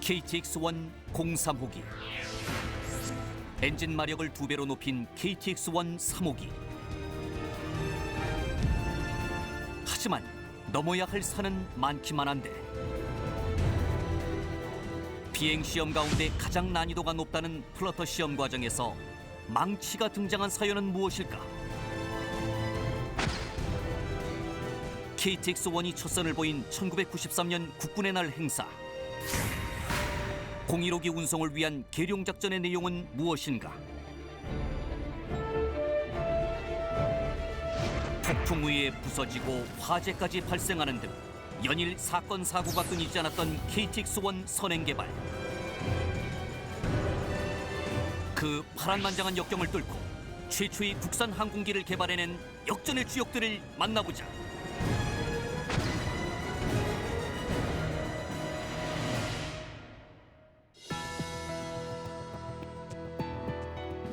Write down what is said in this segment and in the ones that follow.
KTX-1 03호기, 엔진 마력을 2배로 높인 KTX-1 3호기. 하지만 넘어야 할 산은 많기만 한데 비행시험 가운데 가장 난이도가 높다는 플러터 시험 과정에서 망치가 등장한 사연은 무엇일까? KTX-1이 첫 선을 보인 1993년 국군의 날 행사. 015기 운송을 위한 계룡작전의 내용은 무엇인가? 폭풍 우에 부서지고 화재까지 발생하는 등 연일 사건 사고가 끊이지 않았던 KTX-1 선행 개발. 그 파란만장한 역경을 뚫고 최초의 국산 항공기를 개발해낸 역전의 주역들을 만나보자.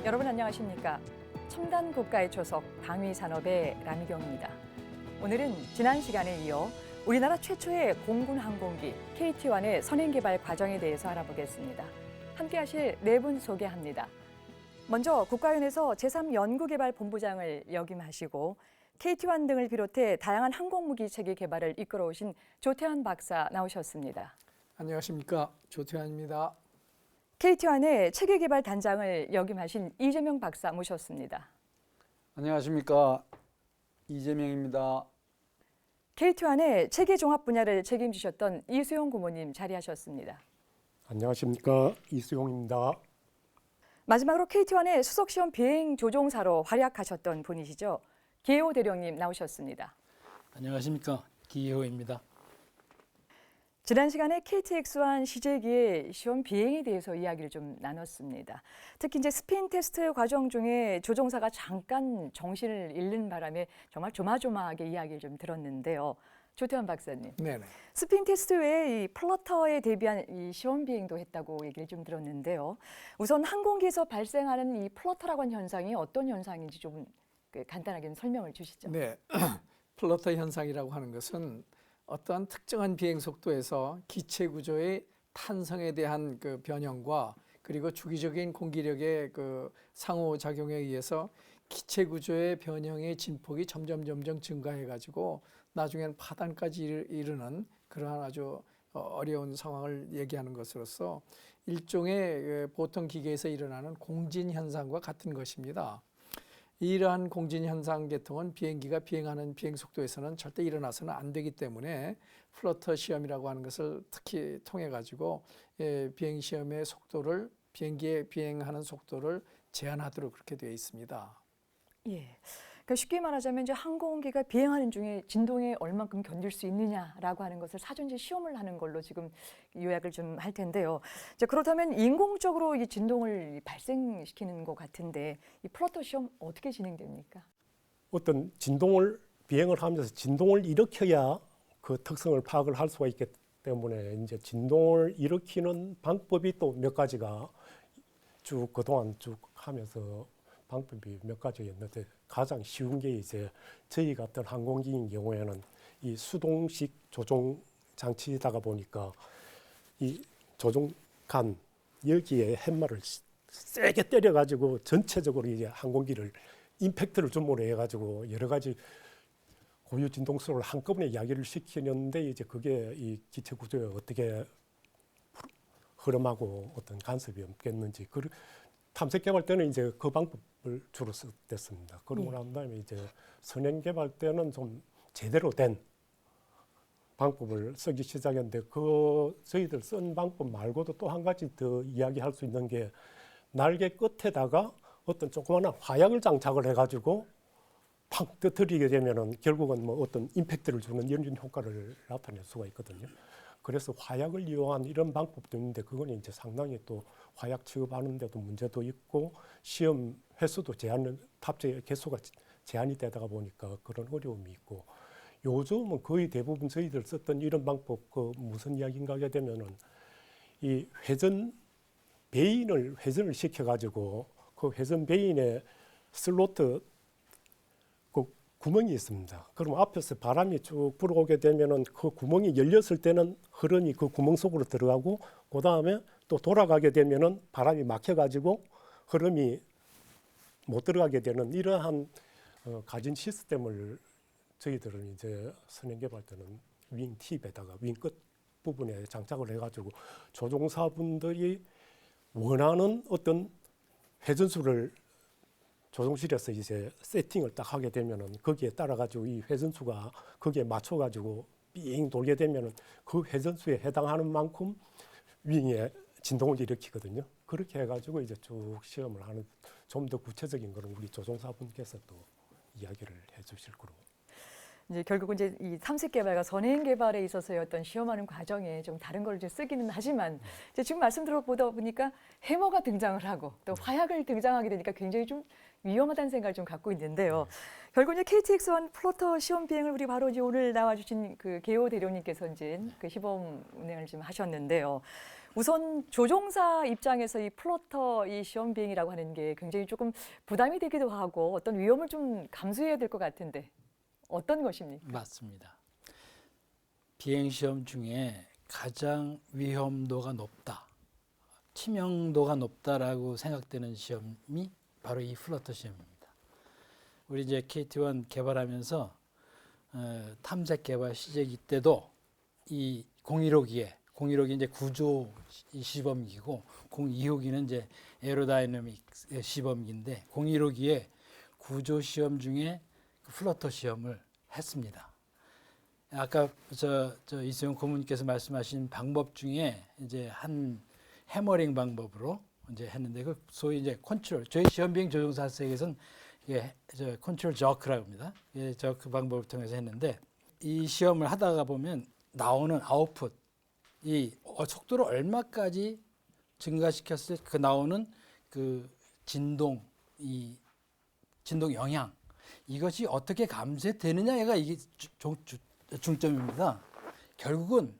여러분 안녕하십니까? 첨단 국가의 초석 방위산업의 라미경입니다. 오늘은 지난 시간에 이어 우리나라 최초의 공군 항공기 KT-1의 선행 개발 과정에 대해서 알아보겠습니다. 함께하실 네 분 소개합니다. 먼저 국가연에서 제3연구개발본부장을 역임하시고 KT-1 등을 비롯해 다양한 항공무기 체계 개발을 이끌어 오신 조태환 박사 나오셨습니다. 안녕하십니까, 조태환입니다. KT-1의 체계 개발 단장을 역임하신 이재명 박사 모셨습니다. 안녕하십니까, 이재명입니다. KT-1의 체계 종합 분야를 책임지셨던 이수용 고모님 자리하셨습니다. 안녕하십니까, 이수용입니다. 마지막으로 KT-1의 수석시험 비행 조종사로 활약하셨던 분이시죠. 기호 대령님 나오셨습니다. 안녕하십니까, 기호입니다. 지난 시간에 KTX-1 시제기의 시험 비행에 대해서 이야기를 좀 나눴습니다. 특히 이제 스핀 테스트 과정 중에 조종사가 잠깐 정신을 잃는 바람에 정말 조마조마하게 이야기를 좀 들었는데요. 조태환 박사님, 네네. 스핀 테스트 외에 이 플러터에 대비한 이 시험 비행도 했다고 얘기를 좀 들었는데요. 우선 항공기에서 발생하는 이 플러터라고 하는 현상이 어떤 현상인지 좀 간단하게 설명을 주시죠. 네, 플러터 현상이라고 하는 것은 어떠한 특정한 비행 속도에서 기체 구조의 탄성에 대한 그 변형과 그리고 주기적인 공기력의 그 상호작용에 의해서 기체 구조의 변형의 진폭이 점점 증가해가지고 나중에는 파단까지 이르는 그러한 아주 어려운 상황을 얘기하는 것으로서 일종의 보통 기계에서 일어나는 공진 현상과 같은 것입니다. 이러한 공진 현상 계통은 비행기가 비행하는 비행 속도에서는 절대 일어나서는 안 되기 때문에 플러터 시험이라고 하는 것을 특히 통해 가지고 비행 시험의 속도를 비행기의 비행하는 속도를 제한하도록 그렇게 되어 있습니다. 예. 그러니까 쉽게 말하자면 이제 항공기가 비행하는 중에 진동에 얼만큼 견딜 수 있느냐라고 하는 것을 사전제 시험을 하는 걸로 지금 요약을 좀 할 텐데요. 자, 그렇다면 인공적으로 이 진동을 발생시키는 것 같은데 이 플러터 시험 어떻게 진행됩니까? 어떤 진동을 비행을 하면서 진동을 일으켜야 그 특성을 파악을 할 수가 있기 때문에 이제 진동을 일으키는 방법이 또 몇 가지가 쭉 그동안 쭉 하면서 방법이 몇 가지였는데 가장 쉬운 게 이제 저희 같은 항공기인 경우에는 이 수동식 조종 장치이다가 보니까 이 조종간 여기에 팻말을 세게 때려가지고 전체적으로 이제 항공기를 임팩트를 주모로 해가지고 여러 가지 고유 진동수를 한꺼번에 이야기를 시키는데 이제 그게 이 기체 구조에 어떻게 흐름하고 어떤 간섭이 없겠는지 탐색 개발 때는 이제 그 방법을 주로 썼습니다. 그러고 난 다음에 이제 선행 개발 때는 좀 제대로 된 방법을 쓰기 시작했는데 저희들 쓴 방법 말고도 또 한 가지 더 이야기할 수 있는 게 날개 끝에다가 어떤 조그마한 화약을 장착을 해가지고 팍 터뜨리게 되면은 결국은 뭐 어떤 임팩트를 주는 연륜 효과를 나타낼 수가 있거든요. 그래서 화약을 이용한 이런 방법도 있는데 그건 이제 상당히 또 화약 취급하는 데도 문제도 있고 시험 횟수도 탑재 개수가 제한이 되다가 보니까 그런 어려움이 있고 요즘은 거의 대부분 저희들 썼던 이런 방법 무슨 이야기인가 하게 되면은 이 베인을 회전을 시켜가지고 그 회전 베인에 슬로트 구멍이 있습니다. 그럼 앞에서 바람이 쭉 불어오게 되면은 그 구멍이 열렸을 때는 흐름이 그 구멍 속으로 들어가고, 그 다음에 또 돌아가게 되면은 바람이 막혀가지고 흐름이 못 들어가게 되는 이러한 가진 시스템을 저희들은 이제 선행 개발 때는 윙 팁에다가 윙 끝 부분에 장착을 해가지고 조종사분들이 원하는 어떤 회전수를 조종실에서 이제 세팅을 딱 하게 되면은 거기에 따라 가지고 이 회전수가 거기에 맞춰 가지고 삥 돌게 되면은 그 회전수에 해당하는 만큼 윙에 진동을 일으키거든요. 그렇게 해가지고 이제 쭉 시험을 하는, 좀 더 구체적인 거는 우리 조종사분께서 또 이야기를 해주실 거로. 이제 결국은 이제 이 탐색 개발과 선행 개발에 있어서의 어떤 시험하는 과정에 좀 다른 걸 이제 쓰기는 하지만 이제 지금 말씀 들어보다 보니까 해머가 등장을 하고 또 화약을 등장하게 되니까 굉장히 좀 위험하다는 생각을 좀 갖고 있는데요. 결국 이제 KTX-1 플로터 시험 비행을 우리 바로 이제 오늘 나와주신 그 개호 대령님께서 이제 그 시범 운행을 좀 하셨는데요. 우선 조종사 입장에서 이 플로터 이 시험 비행이라고 하는 게 굉장히 조금 부담이 되기도 하고 어떤 위험을 좀 감수해야 될 것 같은데. 어떤 것입니까? 맞습니다. 비행 시험 중에 가장 위험도가 높다, 치명도가 높다라고 생각되는 시험이 바로 이 플러터 시험입니다. 우리 이제 KT-1 개발하면서 탐색 개발 시제기 때도 이 015기에 이제 구조 시범기고 02호기는 이제 에어로다이내믹 시범기인데 015기에 구조 시험 중에 플러터 시험을 했습니다. 아까 저 이수영 고문께서 말씀하신 방법 중에 이제 한 해머링 방법으로 이제 했는데 그 소위 이제 컨트롤, 저희 시험 비행 조종사 세계에서는 이게 저 컨트롤 저크라고 합니다. 예, 저크 방법을 통해서 했는데 이 시험을 하다가 보면 나오는 아웃풋, 이 속도를 얼마까지 증가시켰을 때 그 나오는 그 진동, 이 진동 영향, 이것이 어떻게 감쇄되느냐가 이게 중점입니다. 결국은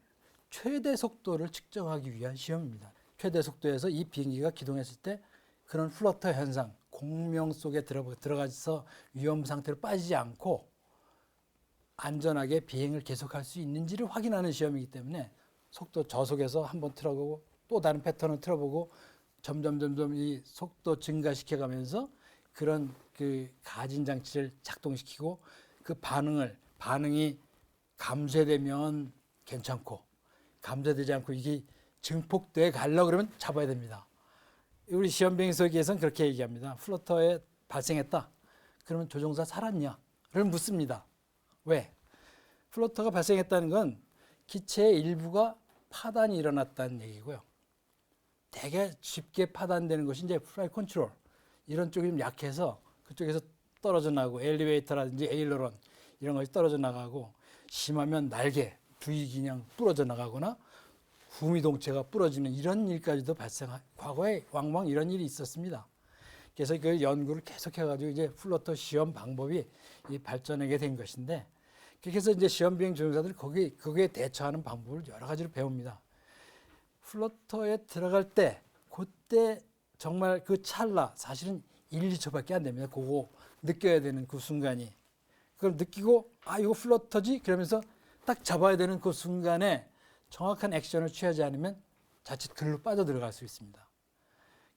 최대 속도를 측정하기 위한 시험입니다. 최대 속도에서 이 비행기가 기동했을 때 그런 플러터 현상, 공명 속에 들어가서 위험 상태로 빠지지 않고 안전하게 비행을 계속할 수 있는지를 확인하는 시험이기 때문에 속도 저속에서 한번 틀어보고 또 다른 패턴을 틀어보고 점점 이 속도 증가시켜가면서 그런 그 가진 장치를 작동시키고 그 반응이 감쇄되면 괜찮고 감쇄되지 않고 이게 증폭돼 가려고 그러면 잡아야 됩니다. 우리 시험 비행소에서는 그렇게 얘기합니다. 플러터에 발생했다. 그러면 조종사 살았냐?를 묻습니다. 왜? 플러터가 발생했다는 건 기체의 일부가 파단이 일어났다는 얘기고요. 되게 쉽게 파단되는 것이 이제 플라이 컨트롤 이런 쪽이 좀 약해서 그쪽에서 떨어져 나가고 엘리베이터라든지 에일러론 이런 것이 떨어져 나가고 심하면 날개, 주위기냥 부러져 나가거나 후미동체가 부러지는 이런 일까지도 과거에 왕왕 이런 일이 있었습니다. 그래서 그 연구를 계속해가지고 이제 플러터 시험 방법이 발전하게 된 것인데 그래서 이제 시험 비행 조종사들이 거기에 대처하는 방법을 여러 가지로 배웁니다. 플러터에 들어갈 때 그때 정말 그 찰나 사실은 1, 2초밖에 안 됩니다. 그거 느껴야 되는 그 순간이. 그걸 느끼고 이거 플러터지? 그러면서 딱 잡아야 되는 그 순간에 정확한 액션을 취하지 않으면 자칫 글로 빠져들어갈 수 있습니다.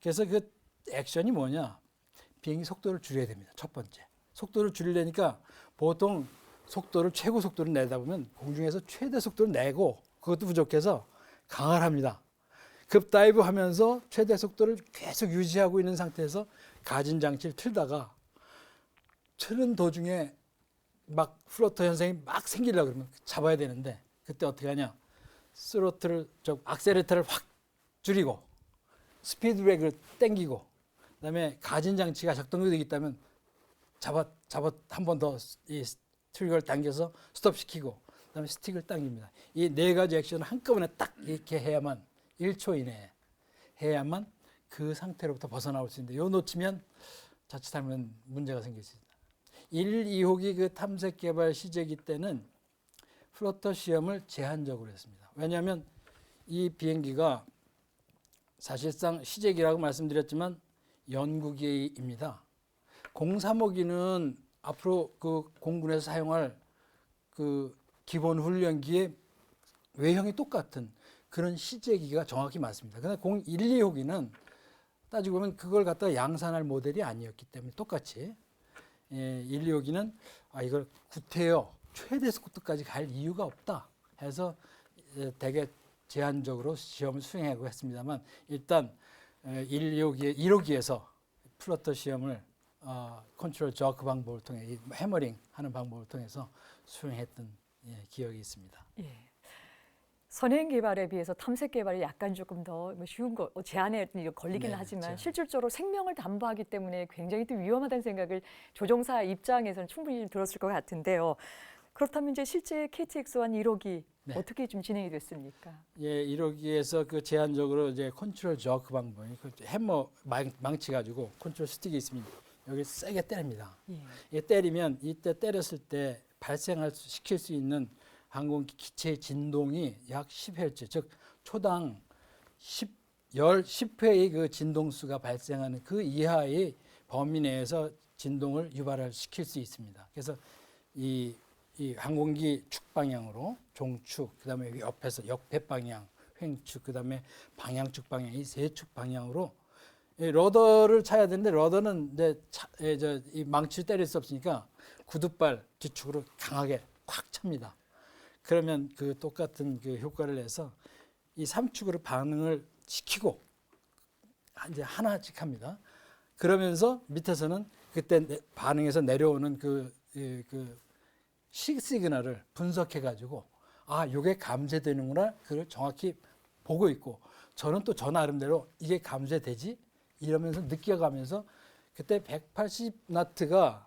그래서 그 액션이 뭐냐? 비행기 속도를 줄여야 됩니다. 첫 번째. 속도를 줄이려니까 보통 최고 속도를 내다 보면 공중에서 최대 속도를 내고 그것도 부족해서 강화를 합니다. 급다이브 하면서 최대 속도를 계속 유지하고 있는 상태에서 가진 장치를 틀다가 트는 도중에 막 플러터 현상이 막 생기려고 그러면 잡아야 되는데 그때 어떻게 하냐? 악셀레이터를 확 줄이고 스피드 브레이크를 당기고 그다음에 가진 장치가 작동되고 있다면 한 번 더 이 트리거를 당겨서 스톱시키고 그다음에 스틱을 당깁니다. 이 네 가지 액션을 한꺼번에 딱 이렇게 해야만 1초 이내에 해야만 그 상태로부터 벗어나올 수 있는데 요 놓치면 자칫하면 문제가 생길 수 있습니다. 1, 2호기 그 탐색 개발 시제기 때는 플러터 시험을 제한적으로 했습니다. 왜냐하면 이 비행기가 사실상 시제기라고 말씀드렸지만 연구기입니다. 035기는 앞으로 그 공군에서 사용할 그 기본 훈련기의 외형이 똑같은 그런 시제기가 정확히 맞습니다. 그러나 1,2호기는 따지고 보면 그걸 갖다가 양산할 모델이 아니었기 때문에 똑같이 1,2호기는 이걸 구태여 최대 속도까지 갈 이유가 없다 해서 대개 제한적으로 시험을 수행하고 했습니다만 일단 1호기에서 플러터 시험을 컨트롤 저크 방법을 통해 이 해머링 하는 방법을 통해서 수행했던 기억이 있습니다. 예. 선행 개발에 비해서 탐색 개발이 약간 조금 더 쉬운 거 제한에 걸리기는 네, 하지만 제한. 실질적으로 생명을 담보하기 때문에 굉장히 또 위험하다는 생각을 조종사 입장에서는 충분히 들었을 것 같은데요. 그렇다면 이제 실제 KTX-1 1호기 네. 어떻게 좀 진행이 됐습니까? 1호기에서 그 제한적으로 이제 컨트롤 저크 방법, 해머 망치 가지고 컨트롤 스틱이 있습니다. 여기 세게 때립니다. 예. 때리면 이때 때렸을 때 시킬 수 있는 항공기 기체의 진동이 약 10Hz, 즉 초당 10회의 그 진동수가 발생하는 그 이하의 범위 내에서 진동을 유발을 시킬 수 있습니다. 그래서 이 항공기 축 방향으로 종축, 그다음에 옆에서 역배 방향, 횡축, 그다음에 방향축 방향 이 세 축 방향으로 러더를 차야 되는데 러더는 이제 이 망치를 때릴 수 없으니까 구둣발 뒤축으로 강하게 꽉 찹니다. 그러면 그 똑같은 그 효과를 내서 이 3축으로 반응을 시키고 이제 하나씩 합니다. 그러면서 밑에서는 그때 반응해서 내려오는 그 시그널을 분석해 가지고 이게 감쇄되는구나 그걸 정확히 보고 있고 저는 또 저 나름대로 이게 감쇄되지 이러면서 느껴가면서 그때 180나트가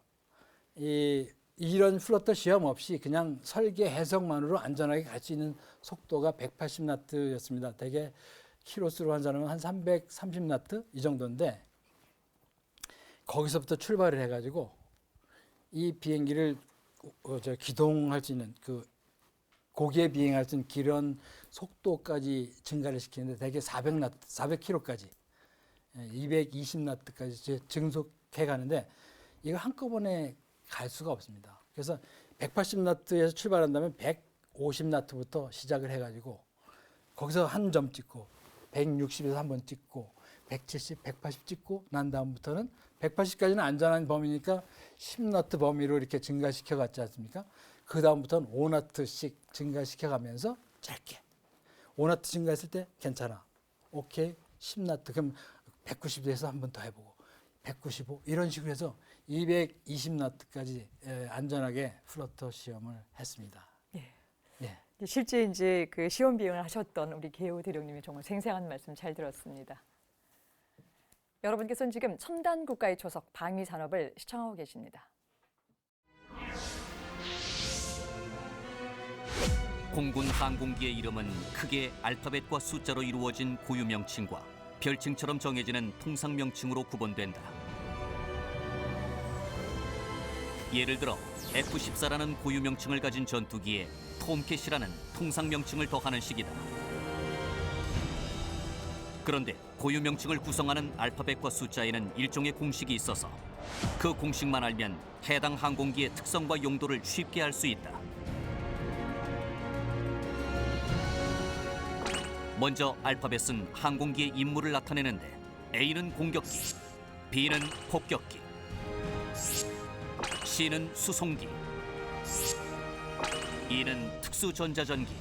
이런 플러터 시험 없이 그냥 설계 해석만으로 안전하게 갈 수 있는 속도가 180나트였습니다. 대개 키로수로 환산하면 한 330나트 이 정도인데 거기서부터 출발을 해가지고 이 비행기를 기동할 수 있는 그 고기에 비행할 수 있는 기런 속도까지 증가를 시키는데 대개 400나트, 400km까지 220나트까지 증속해 가는데 이거 한꺼번에 갈 수가 없습니다. 그래서 180나트에서 출발한다면 150나트부터 시작을 해가지고 거기서 한 점 찍고 160에서 한 번 찍고 170, 180 찍고 난 다음부터는 180까지는 안전한 범위니까 10나트 범위로 이렇게 증가시켜 갔지 않습니까? 그 다음부터는 5나트씩 증가시켜 가면서 짧게 5나트 증가했을 때 괜찮아. 오케이 10나트 그럼 190에서 한 번 더 해보고 195 이런 식으로 해서 220나트까지 안전하게 플러터 시험을 했습니다. 예. 실제 이제 그 시험 비행을 하셨던 우리 계호 대령님의 정말 생생한 말씀 잘 들었습니다. 여러분께서는 지금 첨단 국가의 초석 방위 산업을 시청하고 계십니다. 공군 항공기의 이름은 크게 알파벳과 숫자로 이루어진 고유 명칭과 별칭처럼 정해지는 통상 명칭으로 구분된다. 예를 들어 F-14라는 고유 명칭을 가진 전투기에 톰캣이라는 통상 명칭을 더하는 식이다. 그런데 고유 명칭을 구성하는 알파벳과 숫자에는 일종의 공식이 있어서 그 공식만 알면 해당 항공기의 특성과 용도를 쉽게 알 수 있다. 먼저 알파벳은 항공기의 임무를 나타내는데 A는 공격기, B는 폭격기, C는 수송기, E는 특수전자전기,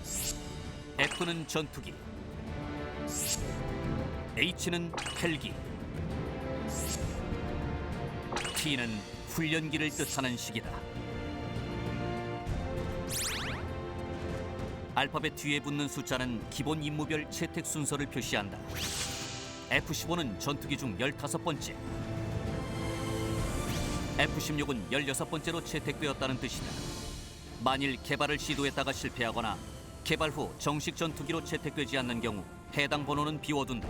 F는 전투기, H는 헬기, T는 훈련기를 뜻하는 식이다. 알파벳 뒤에 붙는 숫자는 기본 임무별 채택 순서를 표시한다. F-15는 전투기 중 15번째, F-16은 16번째로 채택되었다는 뜻이다. 만일 개발을 시도했다가 실패하거나 개발 후 정식 전투기로 채택되지 않는 경우 해당 번호는 비워둔다.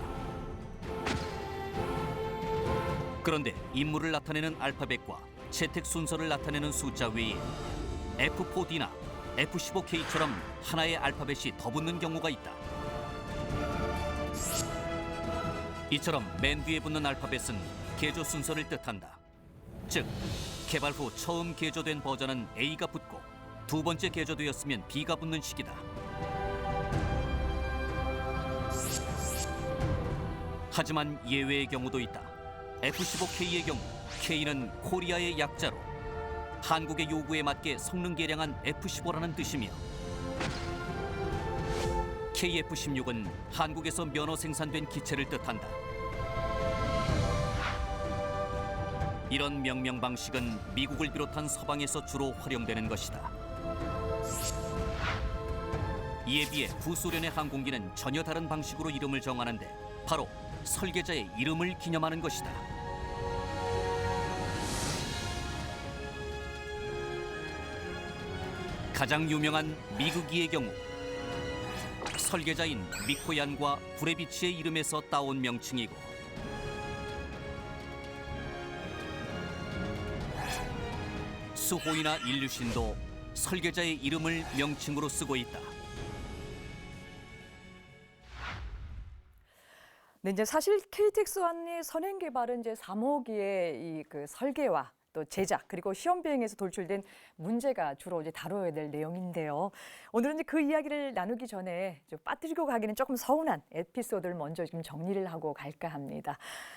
그런데 임무를 나타내는 알파벳과 채택 순서를 나타내는 숫자 외에 F-4D나 F-15K처럼 하나의 알파벳이 더 붙는 경우가 있다. 이처럼 맨 뒤에 붙는 알파벳은 개조 순서를 뜻한다. 즉, 개발 후 처음 개조된 버전은 A가 붙고 두 번째 개조되었으면 B가 붙는 식이다. 하지만 예외의 경우도 있다. F-15K의 경우 K는 코리아의 약자로 한국의 요구에 맞게 성능 개량한 F-15라는 뜻이며 KF-16은 한국에서 면허 생산된 기체를 뜻한다. 이런 명명 방식은 미국을 비롯한 서방에서 주로 활용되는 것이다. 이에 비해 구소련의 항공기는 전혀 다른 방식으로 이름을 정하는데 바로 설계자의 이름을 기념하는 것이다. 가장 유명한 미그기의 경우 설계자인 미코얀과 구레비치의 이름에서 따온 명칭이고 수호이나 일류신도 설계자의 이름을 명칭으로 쓰고 있다. 네, 이제 사실 KTX-1의 선행 개발은 이제 3호기의 이 그 설계와 또 제작 그리고 시험 비행에서 돌출된 문제가 주로 이제 다뤄야 될 내용인데요. 오늘은 이제 그 이야기를 나누기 전에 좀 빠뜨리고 가기는 조금 서운한 에피소드를 먼저 좀 정리를 하고 갈까 합니다.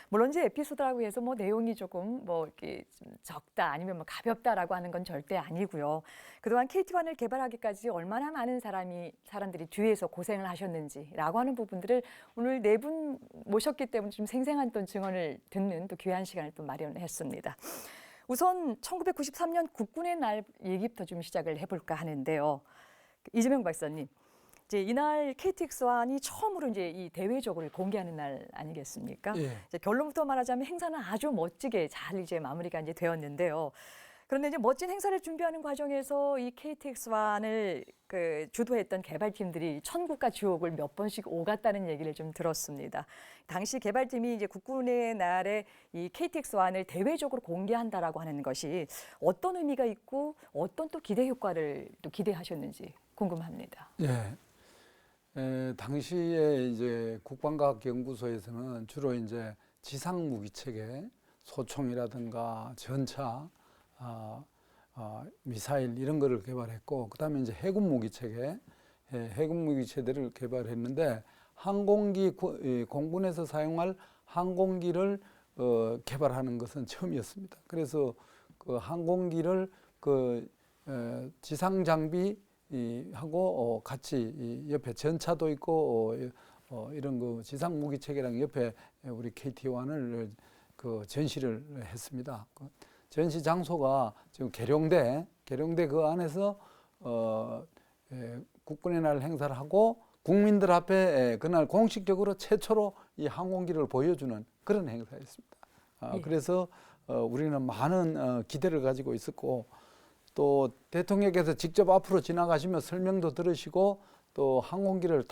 물론 이제 에피소드라고 해서 뭐 내용이 조금 뭐 이렇게 좀 적다 아니면 뭐 가볍다라고 하는 건 절대 아니고요. 그동안 KT-1을 개발하기까지 얼마나 많은 사람들이 뒤에서 고생을 하셨는지라고 하는 부분들을 오늘 네 분 모셨기 때문에 좀 생생한 또 증언을 듣는 또 귀한 시간을 또 마련했습니다. 우선 1993년 국군의 날 얘기부터 좀 시작을 해볼까 하는데요. 이재명 박사님, 이제 이날 KTX-1이 처음으로 이제 이 대외적으로 공개하는 날 아니겠습니까? 예. 이제 결론부터 말하자면 행사는 아주 멋지게 잘 이제 마무리가 이제 되었는데요. 그런데 이제 멋진 행사를 준비하는 과정에서 이 KTX-1을 그 주도했던 개발팀들이 천국과 지옥을 몇 번씩 오갔다는 얘기를 좀 들었습니다. 당시 개발팀이 이제 국군의 날에 이 KTX-1을 대외적으로 공개한다라고 하는 것이 어떤 의미가 있고 어떤 또 기대 효과를 또 기대하셨는지 궁금합니다. 예. 당시에 이제 국방과학연구소에서는 주로 이제 지상 무기 체계, 소총이라든가 전차, 미사일 이런 거를 개발했고, 그다음에 이제 해군 무기 체계, 해군 무기 체계를 개발했는데 항공기 공군에서 사용할 항공기를 개발하는 것은 처음이었습니다. 그래서 그 항공기를 그 지상 장비 하고 같이 옆에 전차도 있고 이런 그 지상 무기 체계랑 옆에 우리 KT-1을 그 전시를 했습니다. 전시 장소가 지금 계룡대 그 안에서 국군의 날 행사를 하고 국민들 앞에 그날 공식적으로 최초로 이 항공기를 보여주는 그런 행사였습니다. 그래서 우리는 많은 기대를 가지고 있었고, 또 대통령께서 직접 앞으로 지나가시며 설명도 들으시고 또 항공기를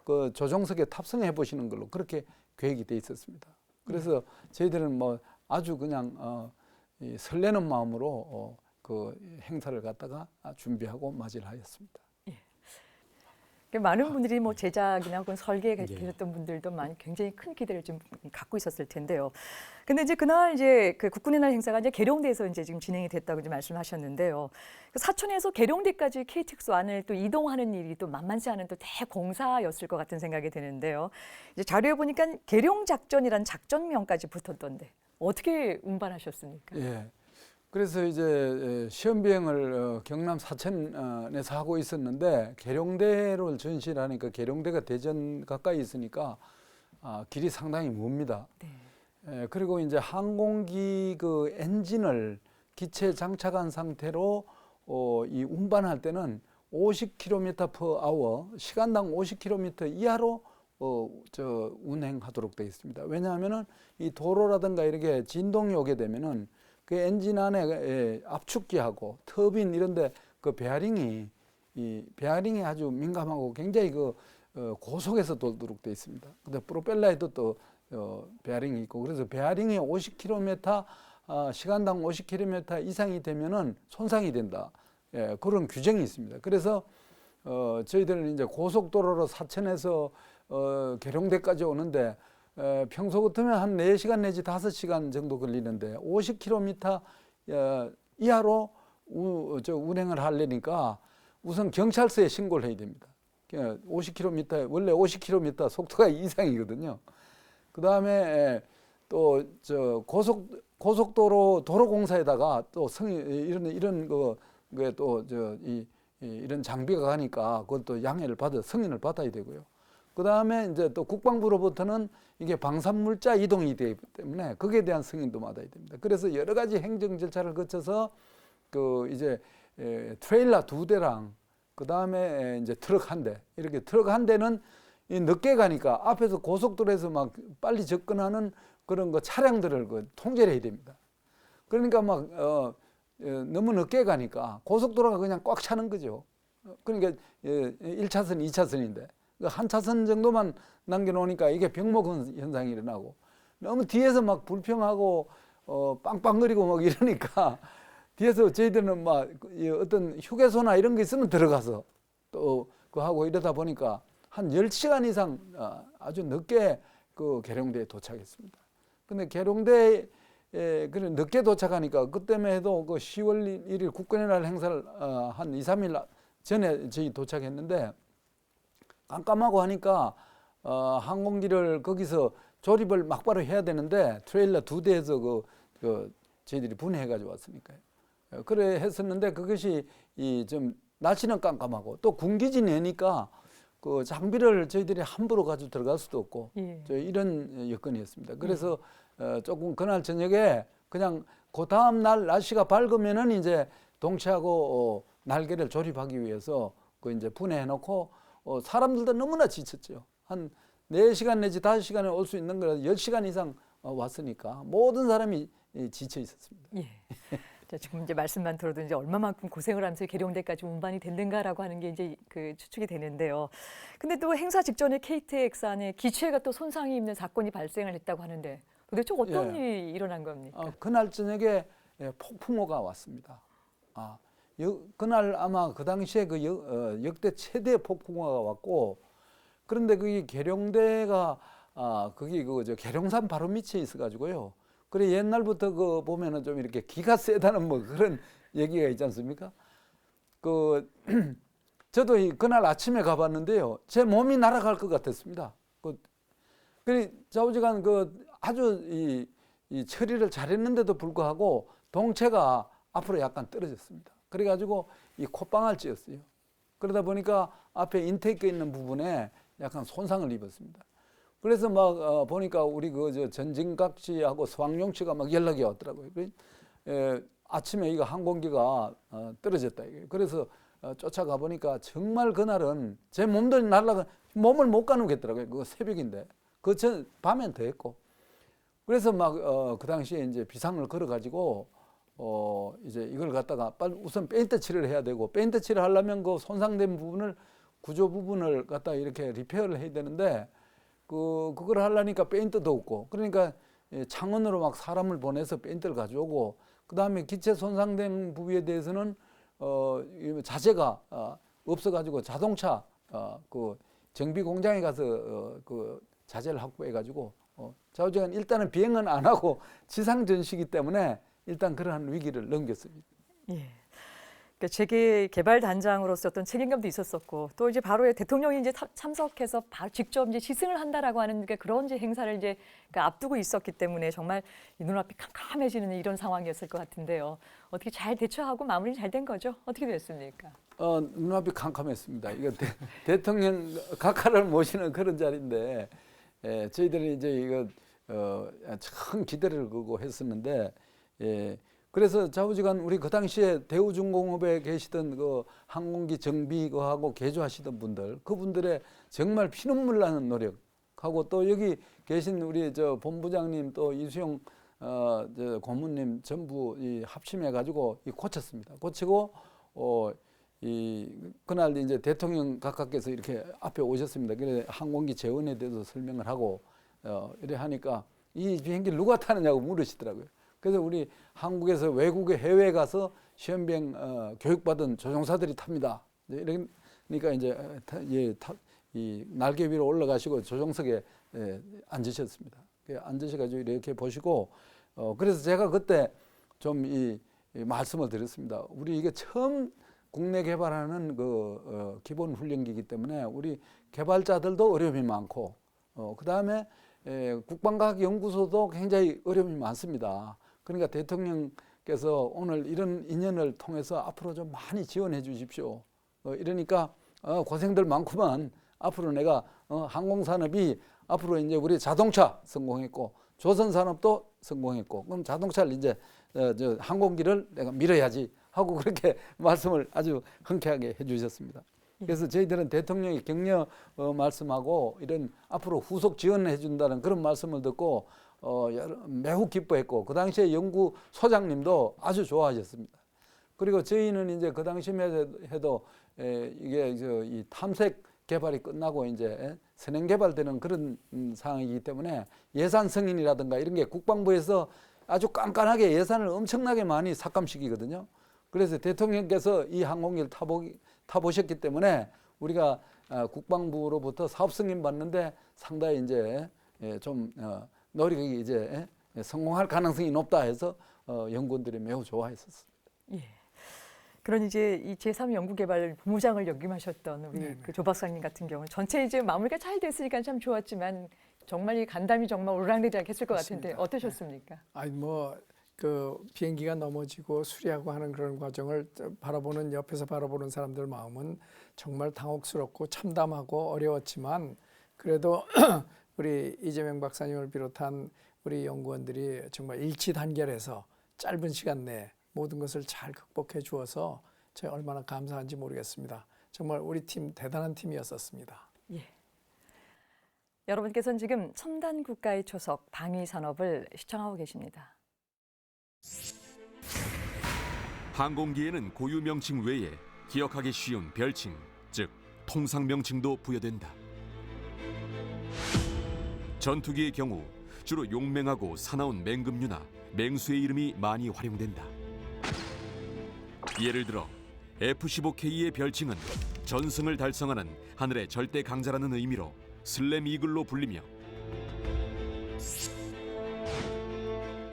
그 조종석에 탑승해 보시는 걸로 그렇게 계획이 돼 있었습니다. 그래서 저희들은 뭐 아주 그냥 이 설레는 마음으로 그 행사를 갖다가 준비하고 맞이를 하였습니다. 많은 분들이 뭐 제작이나 혹은 설계에 계셨던 분들도 굉장히 큰 기대를 좀 갖고 있었을 텐데요. 근데 이제 그날 이제 그 국군의 날 행사가 이제 계룡대에서 이제 지금 진행이 됐다고 이제 말씀하셨는데요. 그 사천에서 계룡대까지 KTX-1을 또 이동하는 일이 또 만만치 않은 또 대공사였을 것 같은 생각이 드는데요. 이제 자료에 보니까 계룡작전이라는 작전명까지 붙었던데 어떻게 운반하셨습니까? 예. 그래서 이제 시험 비행을 경남 사천에서 하고 있었는데 계룡대를 전시를 하니까 계룡대가 대전 가까이 있으니까 길이 상당히 멉니다. 네. 그리고 이제 항공기 그 엔진을 기체에 장착한 상태로 이 운반할 때는 50km/h 시간당 50km 이하로 운행하도록 되어 있습니다. 왜냐하면은 이 도로라든가 이렇게 진동이 오게 되면은 그 엔진 안에 압축기하고 터빈 이런데 그 베어링이 아주 민감하고 굉장히 그 고속에서 돌도록 되어 있습니다. 근데 프로펠러에도 또 베어링이 있고, 그래서 베어링이 50km 시간당 50km 이상이 되면은 손상이 된다. 그런 규정이 있습니다. 그래서 저희들은 이제 고속도로로 사천에서 계룡대까지 오는데 평소 같으면 한 4시간 내지 5시간 정도 걸리는데 50km 이하로 운행을 하려니까 우선 경찰서에 신고를 해야 됩니다. 50km 원래 50km 속도가 이상이거든요. 그 다음에 또 고속도로 도로공사에다가 또 이런 거에 또 이런 장비가 가니까 그것도 양해를 받아 승인을 받아야 되고요. 그 다음에 이제 또 국방부로부터는 이게 방산물자 이동이 되기 때문에 거기에 대한 승인도 받아야 됩니다. 그래서 여러 가지 행정 절차를 거쳐서 이제 트레일러 2대랑 그 다음에 이제 트럭 1대 이렇게 트럭 1대는 늦게 가니까 앞에서 고속도로에서 막 빨리 접근하는 그런 거 차량들을 통제를 해야 됩니다. 그러니까 막 너무 늦게 가니까 고속도로가 그냥 꽉 차는 거죠. 그러니까 1차선, 2차선인데 한 차선 정도만 남겨놓으니까 이게 병목 현상이 일어나고 너무 뒤에서 막 불평하고 빵빵거리고 막 이러니까 뒤에서 저희들은 막 어떤 휴게소나 이런 게 있으면 들어가서 또 그거 하고 이러다 보니까 한 10시간 이상 아주 늦게 그 계룡대에 도착했습니다. 근데 계룡대에 그래 늦게 도착하니까 그때만 해도 그 10월 1일 국군의 날 행사를 한 2, 3일 전에 저희 도착했는데 깜깜하고 하니까 항공기를 거기서 조립을 막바로 해야 되는데 트레일러 2대에서 저희들이 분해해 가지고 왔으니까요. 그래 했었는데 그것이 좀 날씨는 깜깜하고 또 군기지 내니까 그 장비를 저희들이 함부로 가지고 들어갈 수도 없고 이런 여건이었습니다. 그래서 조금 그날 저녁에 그냥 그 다음 날 날씨가 밝으면은 이제 동체하고 날개를 조립하기 위해서 그 이제 분해해 놓고 사람들도 너무나 지쳤죠. 한 4시간 내지 5시간에 올 수 있는 거라서 10시간 이상 왔으니까 모든 사람이 지쳐 있었습니다. 예. 지금 이제 말씀만 들어도 이제 얼마만큼 고생을 하면서 계룡대까지 운반이 됐는가라고 하는 게 이제 그 추측이 되는데요. 근데 또 행사 직전에 KTX 안에 기체가 또 손상이 있는 사건이 발생을 했다고 하는데 도대체 어떤 일이 일어난 겁니까? 그날 저녁에 폭풍우가 왔습니다. 그날 아마 그 당시에 그 역대 최대 폭풍우가 왔고 그런데 그게 계룡대가 거기 계룡산 바로 밑에 있어가지고요. 그래 옛날부터 그 보면은 좀 이렇게 기가 세다는 뭐 그런 얘기가 있지 않습니까? 저도 그날 아침에 가봤는데요. 제 몸이 날아갈 것 같았습니다. 그래 좌우지간 아주 이 처리를 잘했는데도 불구하고 동체가 앞으로 약간 떨어졌습니다. 그래가지고 이 콧방아를 찧었어요. 그러다 보니까 앞에 인테이크 있는 부분에 약간 손상을 입었습니다. 그래서 막 보니까 우리 전진각 씨하고 서왕용 씨가 막 연락이 왔더라고요. 아침에 이거 항공기가 떨어졌다. 그래서 쫓아가 보니까 정말 그날은 제 몸도 몸을 못 가누겠더라고요. 그거 새벽인데. 밤엔 더 했고. 그래서 막 그 당시에 이제 비상을 걸어가지고 이제 이걸 갖다가 빨리 우선 페인트 칠을 해야 되고 페인트 칠을 하려면 그 손상된 부분을 구조 부분을 갖다 이렇게 리페어를 해야 되는데 그걸 하려니까 페인트도 없고 그러니까 창원으로 막 사람을 보내서 페인트를 가져오고 그 다음에 기체 손상된 부위에 대해서는 자재가 없어가지고 자동차 그 정비 공장에 가서 그 자재를 확보해가지고 좌우지간 일단은 비행은 안 하고 지상 전시기 때문에 일단 그러한 위기를 넘겼습니다. 예. 그러니까 재계 개발 단장으로서 어떤 책임감도 있었었고 또 이제 바로 대통령이 이제 참석해서 직접 이제 시승을 한다라고 하는 그런 이제 행사를 이제 앞두고 있었기 때문에 정말 눈앞이 캄캄해지는 이런 상황이었을 것 같은데요. 어떻게 잘 대처하고 마무리 잘 된 거죠? 어떻게 됐습니까? 눈앞이 캄캄했습니다. 이거 대통령 각하를 모시는 그런 자리인데 저희들이 이제 이거 큰 기대를 걸고 했었는데. 그래서 좌우지간 우리 그 당시에 대우중공업에 계시던 그 항공기 정비 하고 개조하시던 분들, 그분들의 정말 피눈물 나는 노력하고 또 여기 계신 우리 본부장님 또 이수영 고문님 전부 합심해 가지고 고쳤습니다. 고치고 그날 이제 대통령 각하께서 이렇게 앞에 오셨습니다. 그래 항공기 재원에 대해서 설명을 하고 이래 하니까 이 비행기를 누가 타느냐고 물으시더라고요. 그래서 우리 한국에서 외국에 해외에 가서 시험비행 교육받은 조종사들이 탑니다. 그러니까 이제 이 날개 위로 올라가시고 조종석에 앉으셨습니다. 앉으셔가지고 이렇게 보시고 그래서 제가 그때 좀 말씀을 드렸습니다. 우리 이게 처음 국내 개발하는 기본 훈련기이기 때문에 우리 개발자들도 어려움이 많고 그다음에 국방과학연구소도 굉장히 어려움이 많습니다. 그러니까 대통령께서 오늘 이런 인연을 통해서 앞으로 좀 많이 지원해 주십시오. 이러니까 고생들 많구만. 앞으로 내가 항공산업이 앞으로 이제 우리 자동차 성공했고 조선산업도 성공했고 그럼 자동차를 이제 항공기를 내가 밀어야지 하고 그렇게 말씀을 아주 흔쾌하게 해주셨습니다. 그래서 저희들은 대통령의 격려 말씀하고 이런 앞으로 후속 지원해 준다는 그런 말씀을 듣고 매우 기뻐했고 그 당시에 연구소장님도 아주 좋아하셨습니다. 그리고 저희는 이제 그 당시에 해도 이게 이 탐색 개발이 끝나고 이제 선행 개발되는 그런 상황이기 때문에 예산 승인이라든가 이런 게 국방부에서 아주 깐깐하게 예산을 엄청나게 많이 삭감시키거든요. 그래서 대통령께서 이 항공기를 타보셨기 때문에 우리가 국방부로부터 사업 승인 받는데 상당히 이제 좀 노력이 이제 성공할 가능성이 높다 해서 연구원들이 매우 좋아했었습니다. 예. 그런 이제 이 제3연구개발 본부장을 역임하셨던 우리 그 조 박사님 같은 경우는 전체 이제 마무리가 잘 됐으니까 참 좋았지만 정말 이 간담이 정말 오르락내리락 했을 것 같은데 어떠셨습니까? 아니 그 비행기가 넘어지고 수리하고 하는 그런 과정을 옆에서 바라보는 사람들 마음은 정말 당혹스럽고 참담하고 어려웠지만 그래도 우리 이재명 박사님을 비롯한 우리 연구원들이 정말 일치단결해서 짧은 시간 내에 모든 것을 잘 극복해 주어서 제가 얼마나 감사한지 모르겠습니다. 정말 우리 팀 대단한 팀이었었습니다. 예. 여러분께서는 지금 첨단 국가의 초석 방위산업을 시청하고 계십니다. 항공기에는 고유 명칭 외에 기억하기 쉬운 별칭, 즉 통상 명칭도 부여된다. 전투기의 경우 주로 용맹하고 사나운 맹금류나 맹수의 이름이 많이 활용된다. 예를 들어 F-15K의 별칭은 전승을 달성하는 하늘의 절대 강자라는 의미로 슬램 이글로 불리며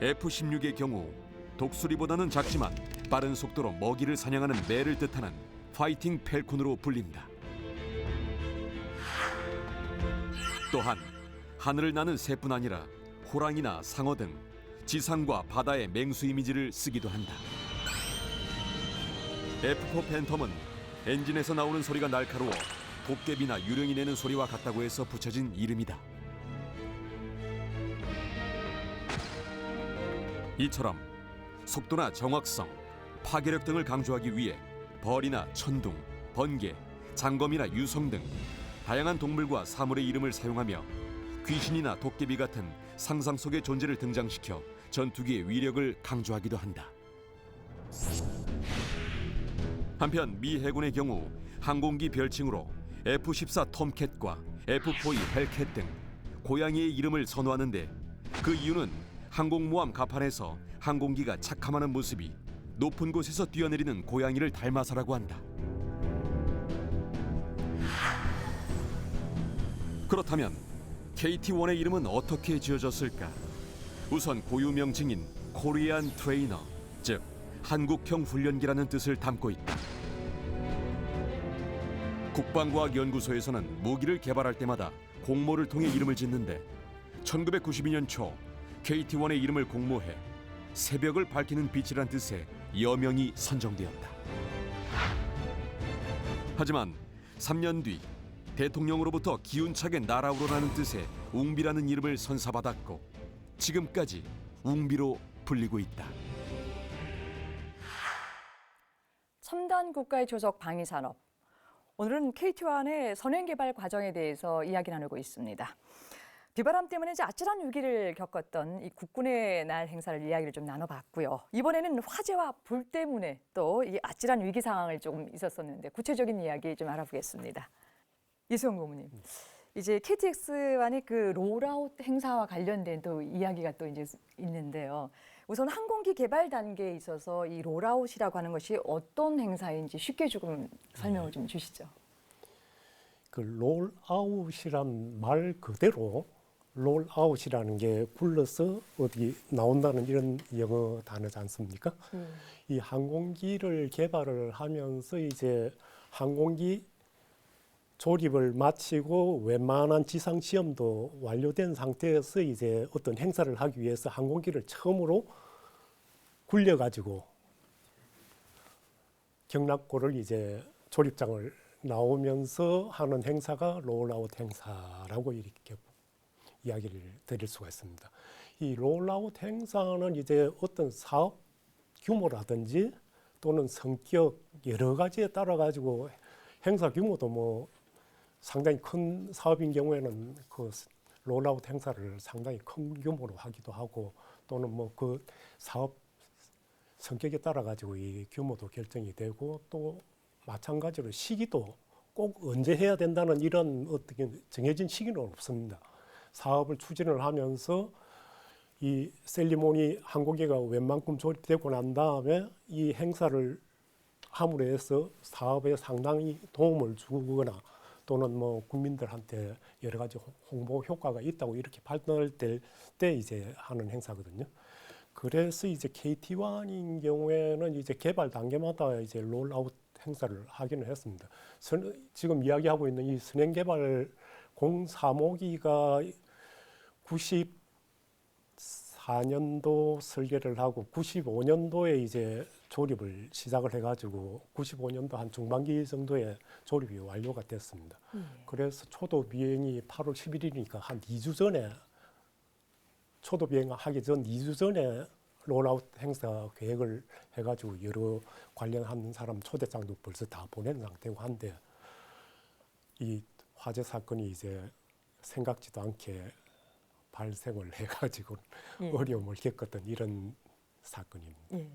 F-16의 경우 독수리보다는 작지만 빠른 속도로 먹이를 사냥하는 매를 뜻하는 파이팅 펠콘으로 불린다. 또한 하늘을 나는 새뿐 아니라 호랑이나 상어 등 지상과 바다의 맹수 이미지를 쓰기도 한다. F4 팬텀은 엔진에서 나오는 소리가 날카로워 도깨비나 유령이 내는 소리와 같다고 해서 붙여진 이름이다. 이처럼 속도나 정확성, 파괴력 등을 강조하기 위해 벌이나 천둥, 번개, 장검이나 유성 등 다양한 동물과 사물의 이름을 사용하며 귀신이나 도깨비 같은 상상 속의 존재를 등장시켜 전투기의 위력을 강조하기도 한다. 한편 미 해군의 경우 항공기 별칭으로 F-14 톰캣과 F-4E 헬캣 등 고양이의 이름을 선호하는데 그 이유는 항공모함 갑판에서 항공기가 착함하는 모습이 높은 곳에서 뛰어내리는 고양이를 닮아서라고 한다. 그렇다면 KT-1의 이름은 어떻게 지어졌을까? 우선 고유 명칭인 코리안 트레이너, 즉 한국형 훈련기라는 뜻을 담고 있다. 국방과학연구소에서는 무기를 개발할 때마다 공모를 통해 이름을 짓는데 1992년 초 KT-1의 이름을 공모해 새벽을 밝히는 빛이란 뜻의 여명이 선정되었다. 하지만 3년 뒤 대통령으로부터 기운차게 날아오르라는 뜻의 웅비라는 이름을 선사받았고 지금까지 웅비로 불리고 있다. 첨단 국가의 초석 방위산업. 오늘은 KT-1의 선행 개발 과정에 대해서 이야기 나누고 있습니다. 비바람 때문에 이제 아찔한 위기를 겪었던 이 국군의 날 행사를 이야기를 좀 나눠봤고요. 이번에는 화재와 불 때문에 또 이 아찔한 위기 상황을 조금 있었었는데 구체적인 이야기 좀 알아보겠습니다. 이수영 고문님, 이제 KTX1의 그 롤아웃 행사와 관련된 또 이야기가 또 이제 있는데요. 우선 항공기 개발 단계에 있어서 이 롤아웃이라고 하는 것이 어떤 행사인지 쉽게 조금 설명을 좀 주시죠. 그 롤아웃이란 말 그대로 롤아웃이라는 게 굴러서 어디 나온다는 이런 영어 단어지 않습니까? 이 항공기를 개발을 하면서 이제 항공기 조립을 마치고 웬만한 지상 시험도 완료된 상태에서 이제 어떤 행사를 하기 위해서 항공기를 처음으로 굴려가지고 경납고를 이제 조립장을 나오면서 하는 행사가 롤아웃 행사라고 이렇게 이야기를 드릴 수가 있습니다. 이 롤아웃 행사는 이제 어떤 사업 규모라든지 또는 성격 여러 가지에 따라 가지고 행사 규모도 뭐 상당히 큰 사업인 경우에는 그 롤아웃 행사를 상당히 큰 규모로 하기도 하고 또는 뭐 그 사업 성격에 따라 가지고 이 규모도 결정이 되고 또 마찬가지로 시기도 꼭 언제 해야 된다는 이런 어떻게 정해진 시기는 없습니다. 사업을 추진을 하면서 이 셀리모니 항공기가 웬만큼 조립되고 난 다음에 이 행사를 함으로 해서 사업에 상당히 도움을 주거나 또는 뭐 국민들한테 여러 가지 홍보 효과가 있다고 이렇게 판단될 때 이제 하는 행사거든요. 그래서 이제 KT1인 경우에는 이제 개발 단계마다 이제 롤아웃 행사를 하기는 했습니다. 지금 이야기하고 있는 이 선행개발 03호기가 94년도 설계를 하고 95년도에 이제 조립을 시작을 해가지고 95년도 한 중반기 정도에 조립이 완료가 됐습니다. 그래서 초도 비행이 8월 11일이니까 한 2주 전에 초도 비행하기 전 2주 전에 롤아웃 행사 계획을 해가지고 여러 관련한 사람 초대장도 벌써 다 보낸 상태고 한데 이 화재 사건이 이제 생각지도 않게 발생을 해가지고 어려움을 겪었던 이런 사건입니다. 예.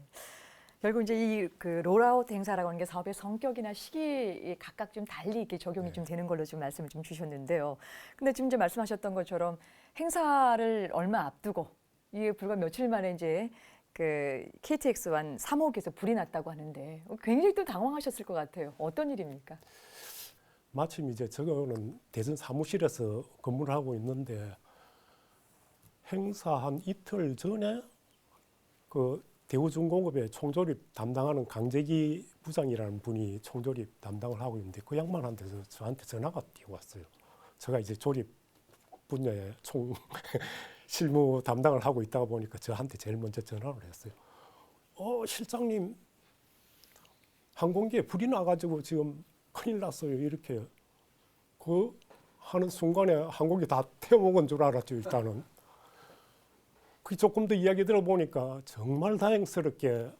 결국 이제 이 그 롤아웃 행사라고 하는 게 사업의 성격이나 시기에 각각 좀 달리 이렇게 적용이 좀 되는 걸로 좀 말씀을 좀 주셨는데요. 근데 지금 이제 말씀하셨던 것처럼 행사를 얼마 앞두고 이게 불과 며칠 만에 이제 그 KTX1 3호기에서 불이 났다고 하는데 굉장히 또 당황하셨을 것 같아요. 어떤 일입니까? 마침 이제 저거는 대전 사무실에서 근무를 하고 있는데 행사 한 이틀 전에 그 대우중공업의 총조립 담당하는 강재기 부장이라는 분이 총조립 담당을 하고 있는데 그 양반한테서 저한테 전화가 뛰어왔어요. 제가 이제 조립 분야에 총 실무 담당을 하고 있다가 보니까 저한테 제일 먼저 전화를 했어요. 실장님 항공기에 불이 나가지고 지금 큰일 났어요. 이렇게 그 하는 순간에 항공기 다 태워먹은 줄 알았죠. 일단은. 그 조금 더 이야기 들어보니까 정말 다행스럽게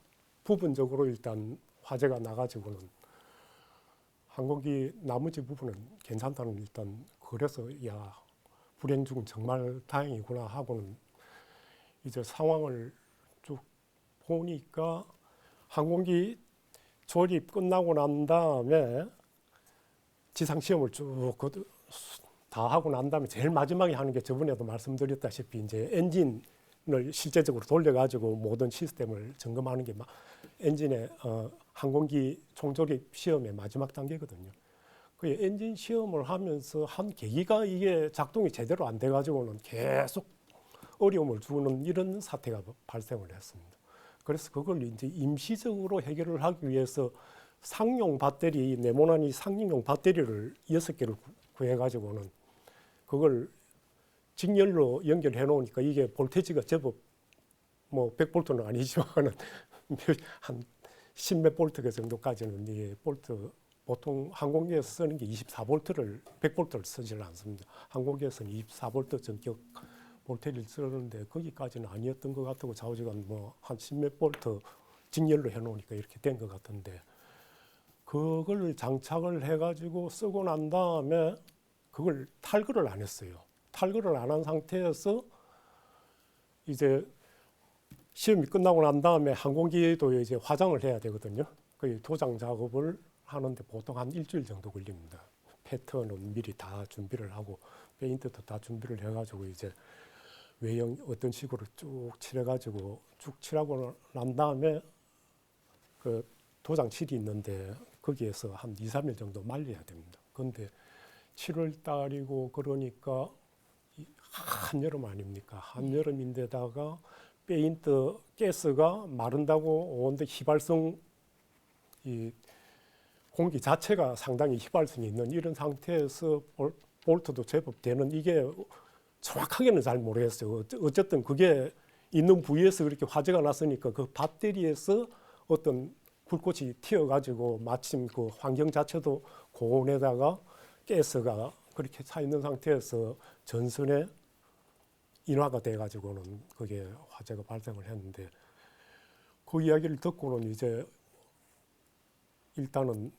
부분적으로 일단 화재가 나가지고는 항공기 나머지 부분은 괜찮다는 일단 그래서 야 불행 중은 정말 다행이구나 하고는 이제 상황을 쭉 보니까 항공기 조립 끝나고 난 다음에 지상 시험을 쭉 다 하고 난 다음에 제일 마지막에 하는 게 저번에도 말씀드렸다시피 이제 엔진을 실제적으로 돌려가지고 모든 시스템을 점검하는 게 엔진의 항공기 총조립 시험의 마지막 단계거든요. 그 엔진 시험을 하면서 한 계기가 이게 작동이 제대로 안 돼가지고는 계속 어려움을 주는 이런 사태가 발생을 했습니다. 그래서 그걸 이제 임시적으로 해결을 하기 위해서 상용 배터리, 네모난 상용 배터리를 6개를 구해가지고는 그걸 직렬로 연결해 놓으니까 이게 볼테지가 제법 뭐 100볼트는 아니지만은 한 10몇 볼트 정도까지는 이게 볼트 보통 항공기에서 쓰는 게 24볼트를 100볼트를 쓰지는 않습니다. 항공기에서는 24볼트 전격 볼테리를 쓰는데 거기까지는 아니었던 것 같고 좌우지간 뭐 한 10몇 볼트 직렬로 해놓으니까 이렇게 된 것 같은데 그걸 장착을 해가지고 쓰고 난 다음에 그걸 탈거를 안 했어요. 탈거를 안 한 상태에서 이제 시험이 끝나고 난 다음에 항공기도 이제 화장을 해야 되거든요. 그 도장 작업을 하는데 보통 한 일주일 정도 걸립니다. 패턴은 미리 다 준비를 하고 페인트도 다 준비를 해가지고 이제 외형 어떤 식으로 쭉 칠해가지고 쭉 칠하고 난 다음에 그 도장칠이 있는데 거기에서 한 2, 3일 정도 말려야 됩니다. 그런데 7월 달이고 그러니까 한여름 아닙니까? 한여름인데다가 페인트 가스가 마른다고 오는데 휘발성 이 공기 자체가 상당히 휘발성이 있는 이런 상태에서 볼트도 제법 되는 이게 정확하게는 잘 모르겠어요. 어쨌든 그게 있는 부위에서 그렇게 화재가 났으니까 그 배터리에서 어떤 불꽃이 튀어가지고 마침 그 환경 자체도 고온에다가 가스가 그렇게 차 있는 상태에서 전선에 인화가 돼가지고는 그게 화재가 발생을 했는데 그 이야기를 듣고는 이제 일단은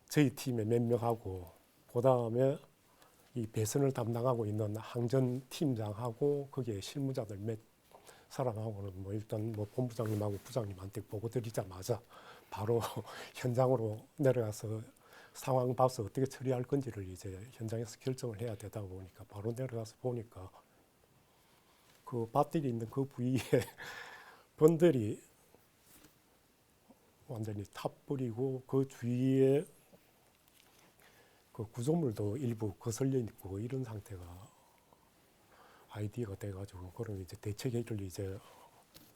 저희 팀의 몇 명하고 그 다음에 이 배선을 담당하고 있는 항전 팀장하고 거기에 실무자들 몇 사람하고는 뭐 일단 뭐 본부장님하고 부장님한테 보고 드리자마자 바로 현장으로 내려가서 상황 봐서 어떻게 처리할 건지를 이제 현장에서 결정을 해야 되다 보니까 바로 내려가서 보니까 그 배터리 있는 그 부위에 번들이 완전히 타버리고 그 주위에 그 구조물도 일부 거슬려 있고 이런 상태가 아이디어가 돼가지고 그런 이제 대책회의를 이제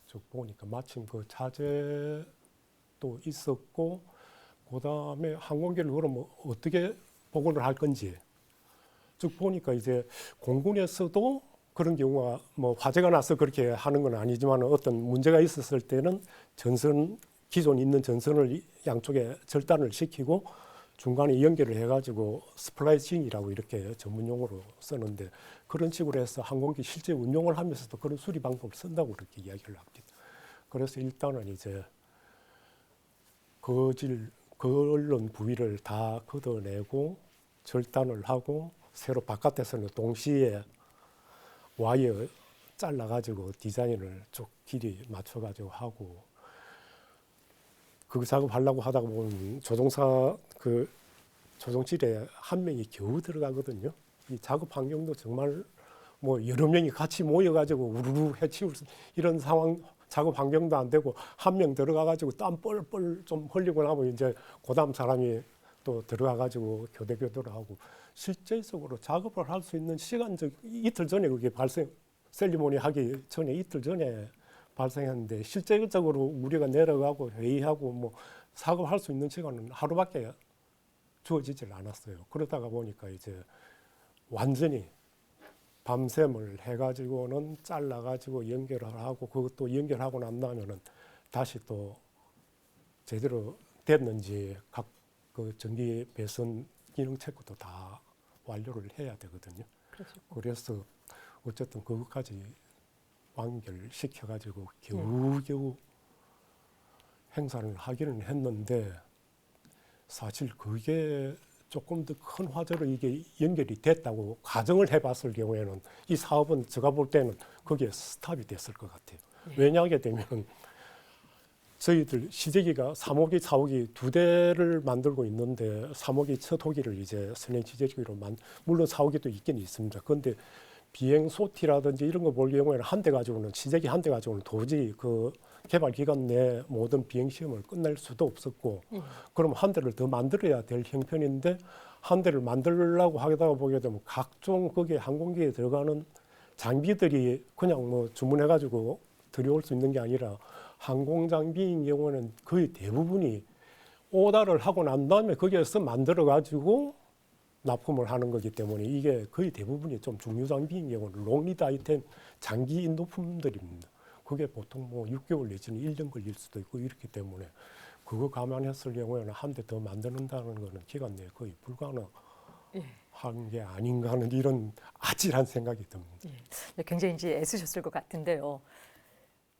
쭉 보니까 마침 그 자재도 있었고 그 다음에 항공기를 그러면 어떻게 복원을 할 건지 쭉 보니까 이제 공군에서도 그런 경우가 뭐 화재가 나서 그렇게 하는 건 아니지만 어떤 문제가 있었을 때는 전선 기존 있는 전선을 양쪽에 절단을 시키고 중간에 연결을 해가지고 스플라이싱이라고 이렇게 전문용어로 쓰는데 그런 식으로 해서 항공기 실제 운용을 하면서도 그런 수리 방법을 쓴다고 그렇게 이야기를 합니다. 그래서 일단은 이제 그을른 부위를 다 걷어내고 절단을 하고 새로 바깥에서는 동시에 와이어 잘라가지고 디자인을 쭉 길이 맞춰가지고 하고 그 작업하려고 하다가 보면 조종사 그 조종실에 한 명이 겨우 들어가거든요. 이 작업 환경도 정말 뭐 여러 명이 같이 모여가지고 우르르 해치울 이런 상황 작업 환경도 안 되고 한 명 들어가가지고 땀 뻘뻘 좀 흘리고 나면 이제 그다음 사람이 또 들어가가지고 교대교대를 하고 실제적으로 작업을 할 수 있는 시간적 이틀 전에 그게 셀리모니 하기 전에 이틀 전에 발생했는데 실제적으로 우리가 내려가고 회의하고 뭐 작업할 수 있는 시간은 하루밖에 주어지질 않았어요. 그러다가 보니까 이제 완전히 밤샘을 해가지고는 잘라가지고 연결을 하고 그것도 연결하고 난 다음에는 다시 또 제대로 됐는지 각 그 전기 배선 기능 체크도 다 완료를 해야 되거든요. 그래서 어쨌든 그것까지 완결시켜가지고 겨우겨우 행사를 하기는 했는데 사실 그게 조금 더 큰 화재로 이게 연결이 됐다고 가정을 해봤을 경우에는 이 사업은 제가 볼 때는 거기에 스탑이 됐을 것 같아요. 왜냐하게 되면 저희들 시제기가 3호기, 4호기 두 대를 만들고 있는데 3호기 첫 호기를 이제 선행 시제기로 물론 4호기도 있긴 있습니다. 그런데 비행 소티라든지 이런 거 볼 경우에는 한 대 가지고는 시제기 한 대 가지고는 도저히 그 개발 기간 내 모든 비행 시험을 끝낼 수도 없었고 그럼 한 대를 더 만들어야 될 형편인데 한 대를 만들려고 하다가 보게 되면 각종 거기에 항공기에 들어가는 장비들이 그냥 뭐 주문해가지고 들여올 수 있는 게 아니라 항공 장비인 경우는 거의 대부분이 오다를 하고 난 다음에 거기에서 만들어가지고 납품을 하는 거기 때문에 이게 거의 대부분이 좀 중요 장비인 경우는 롱리드 아이템 장기 인도품들입니다. 그게 보통 뭐 6개월 내지는 1년 걸릴 수도 있고 이렇기 때문에 그거 감안했을 경우에는 한 대 더 만드는다는 거는 기간 내에 거의 불가능한 게 아닌가 하는 이런 아찔한 생각이 듭니다. 굉장히 이제 애쓰셨을 것 같은데요.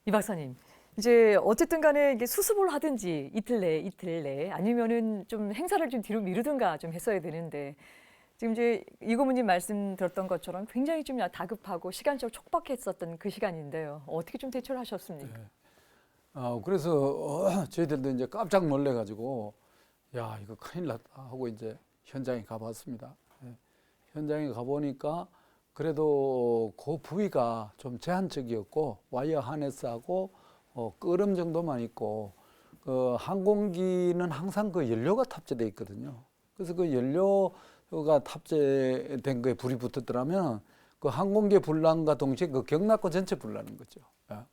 이 박사님, 이제 어쨌든 간에 이게 수습을 하든지 이틀 내에 아니면은 좀 행사를 좀 뒤로 미루든가 좀 했어야 되는데 지금 이제 이 고문님 말씀 들었던 것처럼 굉장히 좀 다급하고 시간적으로 촉박했었던 그 시간인데요. 어떻게 좀 대처를 하셨습니까? 그래서 저희들도 이제 깜짝 놀래가지고 야 이거 큰일 났다 하고 이제 현장에 가봤습니다. 현장에 가보니까 그래도 그 부위가 좀 제한적이었고 와이어 하네스하고 끄름 정도만 있고 항공기는 항상 그 연료가 탑재되어 있거든요. 그래서 그 연료가 탑재된 거에 불이 붙었더라면 그 항공기 불난과 동시에 그 경락고 전체 불나는 거죠.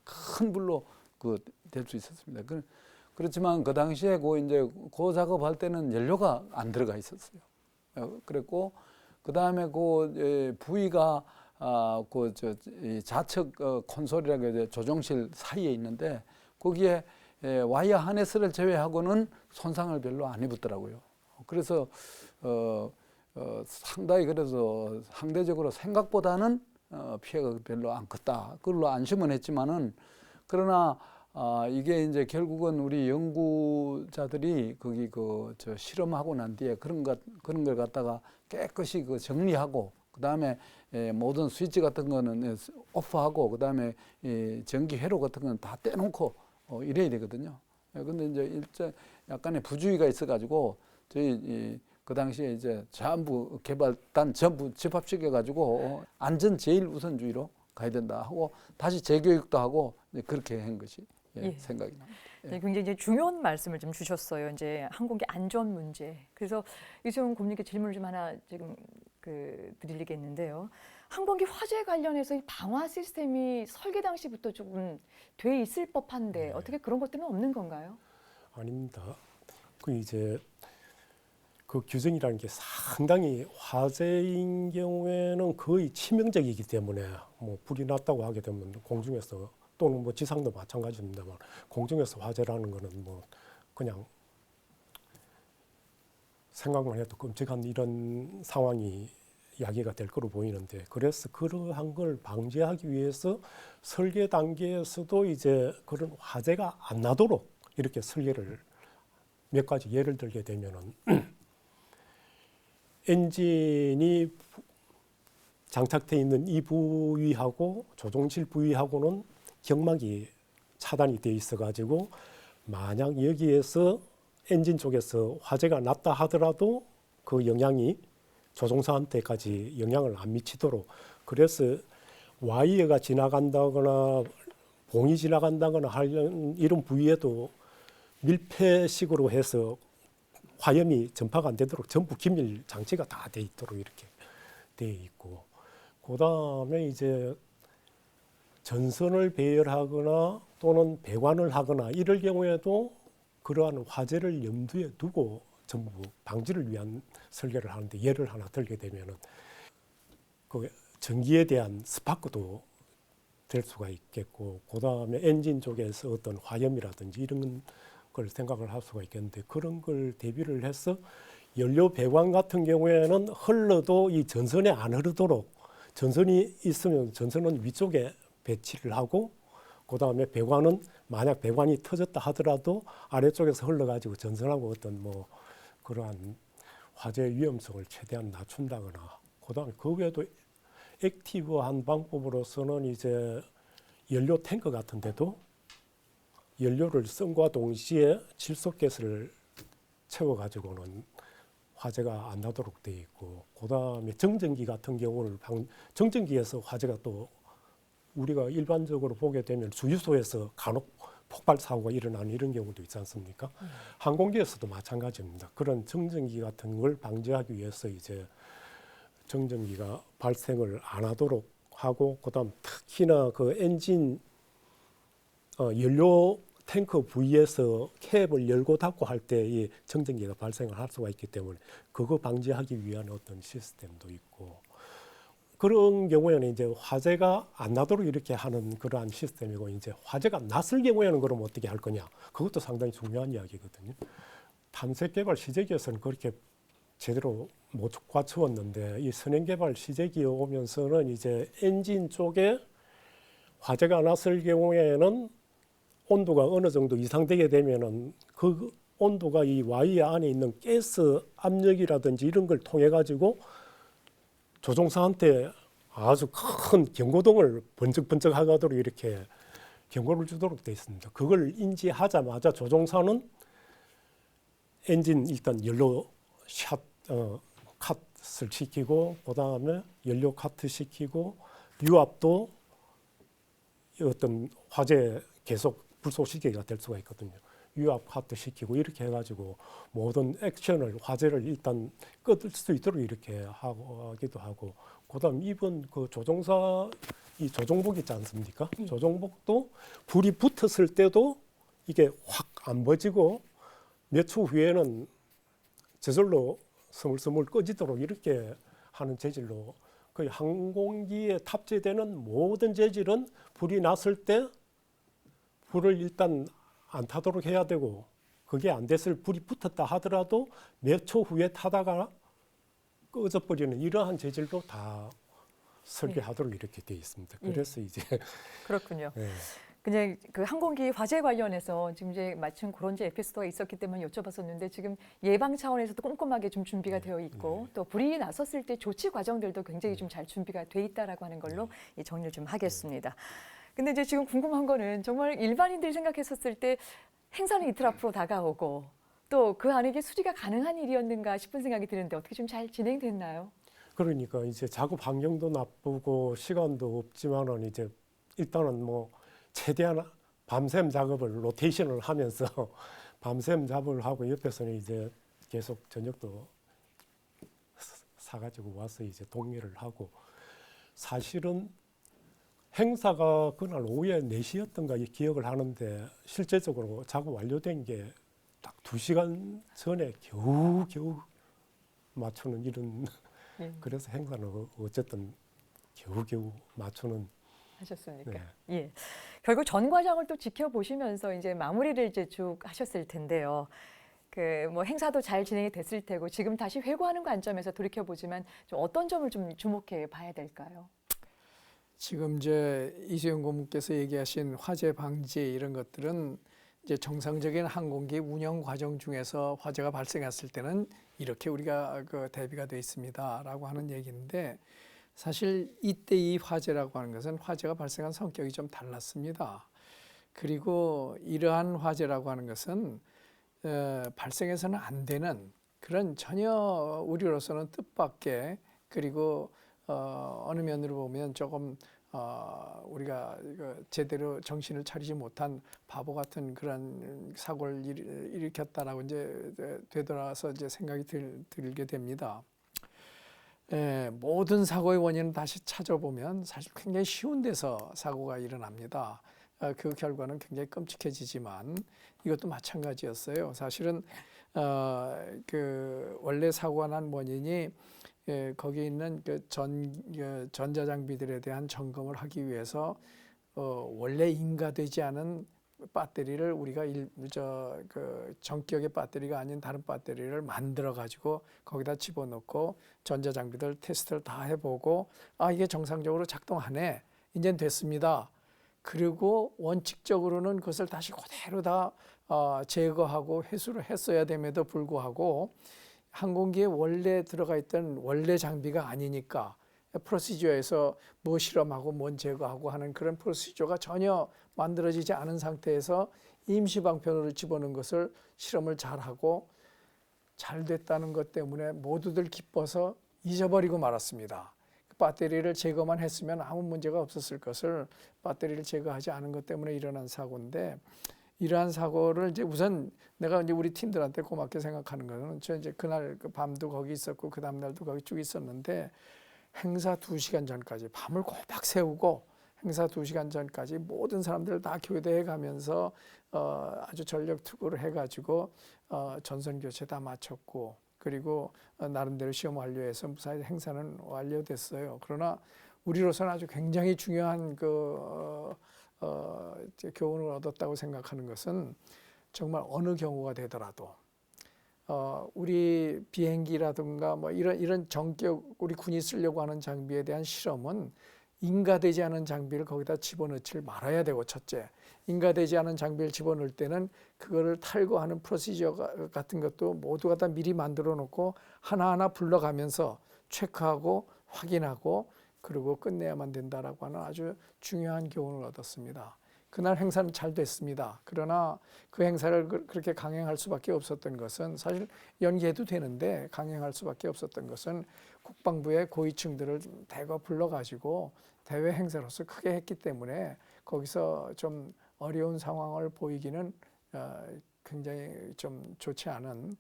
큰 불로 그 될 수 있었습니다. 그렇지만 그 당시에 그 작업할 때는 연료가 안 들어가 있었어요. 그랬고 그 다음에 그 부위가 이 좌측 콘솔이라고 해서 조종실 사이에 있는데 거기에 와이어 하네스를 제외하고는 손상을 별로 안 입었더라고요. 그래서 상당히 그래서 상대적으로 생각보다는 피해가 별로 안 컸다. 그걸로 안심은 했지만은 그러나 이게 이제 결국은 우리 연구자들이 거기 저 실험하고 난 뒤에 그런 걸 갖다가 깨끗이 정리하고 그 다음에 모든 스위치 같은 거는 오프하고 그 다음에 전기 회로 같은 거는 다 떼놓고 이래야 되거든요. 근데 이제 약간의 부주의가 있어가지고 저희 그 당시에 이제 전부 개발단 전부 집합시켜가지고 안전 제일 우선주의로 가야 된다 하고 다시 재교육도 하고 그렇게 한 것이 생각이 납니다. 네, 굉장히 이제 중요한 말씀을 좀 주셨어요. 이제 항공기 안전 문제. 그래서 이수영 고문님께 질문을 좀 하나 지금 드리겠는데요. 항공기 화재 관련해서 이 방화 시스템이 설계 당시부터 조금 돼 있을 법한데 어떻게 그런 것들은 없는 건가요? 아닙니다. 그 규정이라는 게 상당히 화재인 경우에는 거의 치명적이기 때문에 뭐 불이 났다고 하게 되면 공중에서 또는 뭐 지상도 마찬가지입니다만 공중에서 화재라는 거는 뭐 그냥 생각만 해도 끔찍한 이런 상황이 야기가 될 거로 보이는데 그래서 그러한 걸 방지하기 위해서 설계 단계에서도 이제 그런 화재가 안 나도록 이렇게 설계를 몇 가지 예를 들게 되면은 엔진이 장착되어 있는 이 부위하고 조종실 부위하고는 경막이 차단이 되어 있어가지고 만약 여기에서 엔진 쪽에서 화재가 났다 하더라도 그 영향이 조종사한테까지 영향을 안 미치도록 그래서 와이어가 지나간다거나 봉이 지나간다거나 하는 이런 부위에도 밀폐식으로 해서 화염이 전파가 안 되도록 전부 기밀 장치가 다 돼 있도록 이렇게 돼 있고 그 다음에 이제 전선을 배열하거나 또는 배관을 하거나 이럴 경우에도 그러한 화재를 염두에 두고 전부 방지를 위한 설계를 하는데 예를 하나 들게 되면은 그 전기에 대한 스파크도 될 수가 있겠고 그 다음에 엔진 쪽에서 어떤 화염이라든지 이런 걸 생각을 할 수가 있겠는데 그런 걸 대비를 해서 연료 배관 같은 경우에는 흘러도 이 전선에 안 흐르도록 전선이 있으면 전선은 위쪽에 배치를 하고 그 다음에 배관은 만약 배관이 터졌다 하더라도 아래쪽에서 흘러가지고 전선하고 어떤 뭐 그러한 화재 위험성을 최대한 낮춘다거나 그 다음에 그 외에도 액티브한 방법으로서는 이제 연료 탱크 같은 데도 연료를 씀과 동시에 질소가스를 채워가지고는 화재가 안 나도록 되어 있고 그 다음에 정전기 같은 경우는 정전기에서 화재가 또 우리가 일반적으로 보게 되면 주유소에서 간혹 폭발 사고가 일어나는 이런 경우도 있지 않습니까? 항공기에서도 마찬가지입니다. 그런 정전기 같은 걸 방지하기 위해서 이제 정전기가 발생을 안 하도록 하고 그다음 특히나 그 엔진 연료 탱크 부위에서 캡을 열고 닫고 할 때 이 정전기가 발생을 할 수가 있기 때문에 그거 방지하기 위한 어떤 시스템도 있고 그런 경우에는 이제 화재가 안 나도록 이렇게 하는 그러한 시스템이고 이제 화재가 났을 경우에는 그럼 어떻게 할 거냐 그것도 상당히 중요한 이야기거든요. 탐색 개발 시제기에서는 그렇게 제대로 못 갖추었는데 이 선행 개발 시제기에 오면서는 이제 엔진 쪽에 화재가 났을 경우에는 온도가 어느 정도 이상되게 되면은 그 온도가 이 와이어 안에 있는 가스 압력이라든지 이런 걸 통해 가지고 조종사한테 아주 큰 경고등을 번쩍번쩍 하도록 이렇게 경고를 주도록 되어 있습니다. 그걸 인지하자마자 조종사는 엔진 일단 연료 컷을 시키고 그다음에 연료 카트 시키고 유압도 어떤 화재 계속 불쏘시개가 될 수가 있거든요. 유압 카트 시키고 이렇게 해가지고 모든 액션을 화재를 일단 끊을 수 있도록 이렇게 하기도 하고, 그다음 이번 그 조종사 이 조종복 있지 않습니까? 조종복도 불이 붙었을 때도 이게 확 안 번지고 몇 초 후에는 저절로 스물스물 꺼지도록 이렇게 하는 재질로, 거의 항공기에 탑재되는 모든 재질은 불이 났을 때 불을 일단 안 타도록 해야 되고, 그게 안 됐을 불이 붙었다 하더라도 몇 초 후에 타다가 꺼져버리는 이러한 재질로 다 설계하도록 이렇게 되어 있습니다. 그래서 이제 그렇군요. 네. 그냥 그 항공기 화재 관련해서 지금 이제 마침 그런 에피소드가 있었기 때문에 여쭤봤었는데, 지금 예방 차원에서도 꼼꼼하게 좀 준비가 되어 있고 또 불이 났었을 때 조치 과정들도 굉장히 좀 잘 준비가 돼 있다라고 하는 걸로 이 정리를 좀 하겠습니다. 근데 이제 지금 궁금한 거는, 정말 일반인들이 생각했었을 때 행사는 이틀 앞으로 다가오고 또 그 안에 이게 수리가 가능한 일이었는가 싶은 생각이 드는데, 어떻게 좀 잘 진행됐나요? 그러니까 이제 작업 환경도 나쁘고 시간도 없지만은 이제 일단은 뭐 최대한 밤샘 작업을 로테이션을 하면서 밤샘 작업을 하고, 옆에서는 이제 계속 저녁도 사가지고 와서 이제 동의를 하고, 사실은 행사가 그날 오후에 4시였던가 기억을 하는데, 실제적으로 작업 완료된 게 딱 2시간 전에 겨우 맞추는 이런 그래서 행사는 어쨌든 겨우 맞추는 하셨습니까? 네. 예. 결국 전 과정을 또 지켜보시면서 이제 마무리를 이제 쭉 하셨을 텐데요. 그 뭐 행사도 잘 진행이 됐을 테고, 지금 다시 회고하는 관점에서 돌이켜 보지만 좀 어떤 점을 좀 주목해 봐야 될까요? 지금 이제 이수영 고문께서 얘기하신 화재 방지 이런 것들은 이제 정상적인 항공기 운영 과정 중에서 화재가 발생했을 때는 이렇게 우리가 그 대비가 돼 있습니다라고 하는 얘기인데, 사실 이때 이 화재라고 하는 것은 화재가 발생한 성격이 좀 달랐습니다. 그리고 이러한 화재라고 하는 것은 발생해서는 안 되는 그런 전혀 우리로서는 뜻밖의, 그리고 어느 면으로 보면 조금 우리가 제대로 정신을 차리지 못한 바보 같은 그런 사고를 일으켰다라고 이제 되돌아서 이제 생각이 들게 됩니다. 모든 사고의 원인을 다시 찾아보면 사실 굉장히 쉬운 데서 사고가 일어납니다. 그 결과는 굉장히 끔찍해지지만 이것도 마찬가지였어요. 사실은 그 원래 사고가 난 원인이 거기에 있는 그 전자장비들에 대한 점검을 하기 위해서 원래 인가되지 않은 배터리를 우리가 그 전격의 배터리가 아닌 다른 배터리를 만들어 가지고 거기다 집어넣고 전자장비들 테스트를 다 해보고, 이게 정상적으로 작동하네, 이젠 됐습니다. 그리고 원칙적으로는 그것을 다시 그대로 다 제거하고 회수를 했어야 됨에도 불구하고 항공기에 원래 들어가 있던 원래 장비가 아니니까 프로시저에서 뭐 실험하고 뭔 제거하고 하는 그런 프로시저가 전혀 만들어지지 않은 상태에서 임시 방편으로 집어넣은 것을 실험을 잘하고 잘 됐다는 것 때문에 모두들 기뻐서 잊어버리고 말았습니다. 배터리를 제거만 했으면 아무 문제가 없었을 것을 배터리를 제거하지 않은 것 때문에 일어난 사고인데, 이러한 사고를 이제 우선 내가 이제 우리 팀들한테 고맙게 생각하는 거는, 저 이제 그날 그 밤도 거기 있었고 그 다음 날도 거기 쭉 있었는데, 행사 2시간 전까지 밤을 꼬박 세우고 행사 2시간 전까지 모든 사람들을 다 교대해 가면서 아주 전력 투구를 해가지고 전선 교체 다 마쳤고, 그리고 나름대로 시험 완료해서 무사히 행사는 완료됐어요. 그러나 우리로서는 아주 굉장히 중요한 교훈을 얻었다고 생각하는 것은, 정말 어느 경우가 되더라도 우리 비행기라든가 뭐 이런 전격 우리 군이 쓰려고 하는 장비에 대한 실험은 인가되지 않은 장비를 거기다 집어넣지 말아야 되고, 첫째, 인가되지 않은 장비를 집어넣을 때는 그거를 탈거하는 프로시저 같은 것도 모두가 다 미리 만들어 놓고 하나하나 불러가면서 체크하고 확인하고 그리고 끝내야만 된다라고 하는 아주 중요한 교훈을 얻었습니다. 그날 행사는 잘 됐습니다. 그러나 그 행사를 그렇게 강행할 수밖에 없었던 것은, 사실 연기해도 되는데 강행할 수밖에 없었던 것은 국방부의 고위층들을 대거 불러가지고 대외 행사로서 크게 했기 때문에 거기서 좀 어려운 상황을 보이기는 굉장히 좀 좋지 않은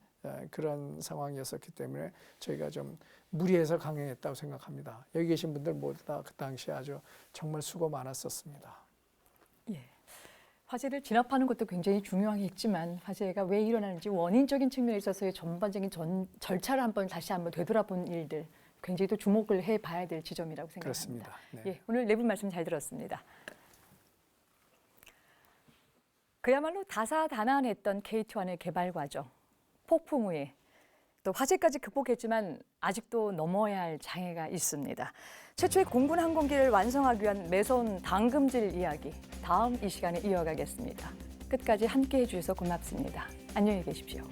그런 상황이었었기 때문에 저희가 좀 무리해서 강행했다고 생각합니다. 여기 계신 분들 모두 다 그 당시에 아주 정말 수고 많았었습니다. 예. 화재를 진압하는 것도 굉장히 중요하겠지만 화재가 왜 일어나는지 원인적인 측면에 있어서의 전반적인 절차를 다시 한번 되돌아본 일들 굉장히 또 주목을 해봐야 될 지점이라고 생각합니다. 그렇습니다. 네. 예, 오늘 네 분 말씀 잘 들었습니다. 그야말로 다사다난했던 KT1의 개발 과정, 폭풍 후에 또 화재까지 극복했지만 아직도 넘어야 할 장애가 있습니다. 최초의 공군 항공기를 완성하기 위한 매서운 당금질 이야기, 다음 이 시간에 이어가겠습니다. 끝까지 함께해 주셔서 고맙습니다. 안녕히 계십시오.